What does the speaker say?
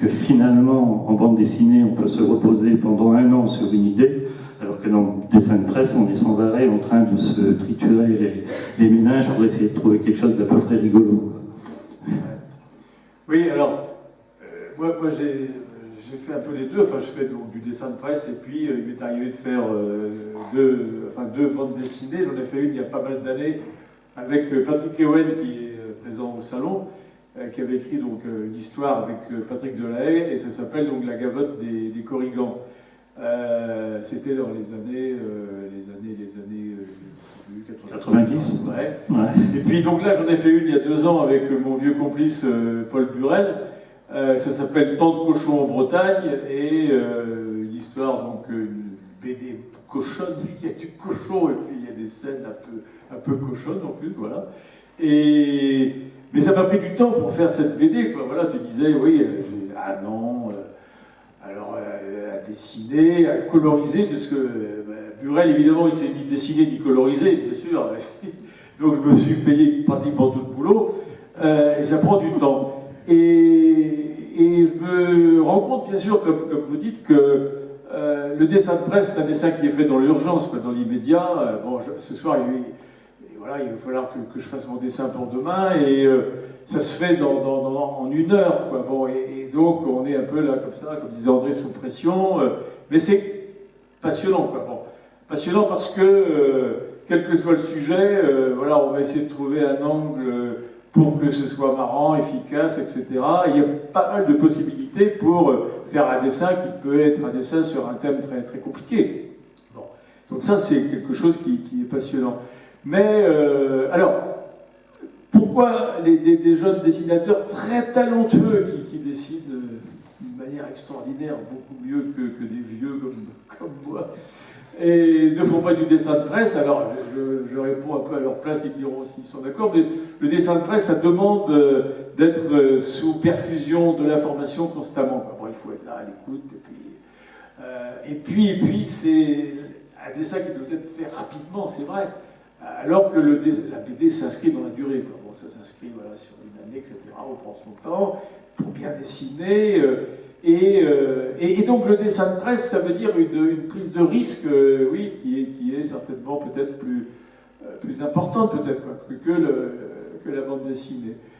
que finalement, en bande dessinée, on peut se reposer pendant 1 an sur une idée, alors que dans le dessin de presse, on est sans arrêt en train de se triturer les méninges pour essayer de trouver quelque chose d'à peu près rigolo. Oui, alors, moi j'ai fait un peu les deux, enfin je fais donc du dessin de presse et puis il m'est arrivé de faire deux bandes dessinées, j'en ai fait une il y a pas mal d'années avec Patrick Ewen qui est présent au salon, qui avait écrit donc une histoire avec Patrick Delahaye et ça s'appelle donc La Gavotte des Corrigans. C'était dans les années 90. Ouais. Ouais. Et puis donc là j'en ai fait une il y a 2 ans avec mon vieux complice Paul Burel. Ça s'appelle Tant de cochons en Bretagne et une histoire, donc une BD cochonne, il y a du cochon et puis il y a des scènes un peu cochonnes en plus, voilà. Mais ça m'a pris du temps pour faire cette BD, quoi. Voilà, tu disais, oui, j'ai 1 an, alors à dessiner, à coloriser, parce que Burel, évidemment, il s'est ni dessiner ni coloriser, bien sûr. Donc je me suis payé pratiquement tout le boulot, et ça prend du temps. Et je me rends compte, bien sûr, comme vous dites, que le dessin de presse, c'est un dessin qui est fait dans l'urgence, dans l'immédiat. Ce soir, il va falloir que je fasse mon dessin pour demain, et ça se fait en 1 heure, quoi. Bon, et donc, on est un peu là, comme ça, comme disait André, sous pression, mais c'est passionnant, quoi. Bon, passionnant parce que, quel que soit le sujet, on va essayer de trouver un angle pour que ce soit marrant, efficace, etc. Et il y a pas mal de possibilités pour faire un dessin qui peut être un dessin sur un thème très, très compliqué. Bon. Donc ça, c'est quelque chose qui est passionnant. Mais, alors, pourquoi des jeunes dessinateurs très talentueux qui dessinent d'une manière extraordinaire, beaucoup mieux que des vieux comme moi, et ne font pas du dessin de presse? Alors, je réponds un peu à leur place, ils diront s'ils sont d'accord, mais le dessin de presse, ça demande d'être sous perfusion de l'information constamment. Bon, il faut être là à l'écoute, et puis c'est un dessin qui doit être fait rapidement, c'est vrai, alors que la BD s'inscrit dans la durée, quoi. Bon, ça s'inscrit sur 1 année, etc. On prend son temps pour bien dessiner. Et donc le dessin de presse, ça veut dire une prise de risque, oui, qui est certainement peut-être plus importante peut-être que la bande dessinée.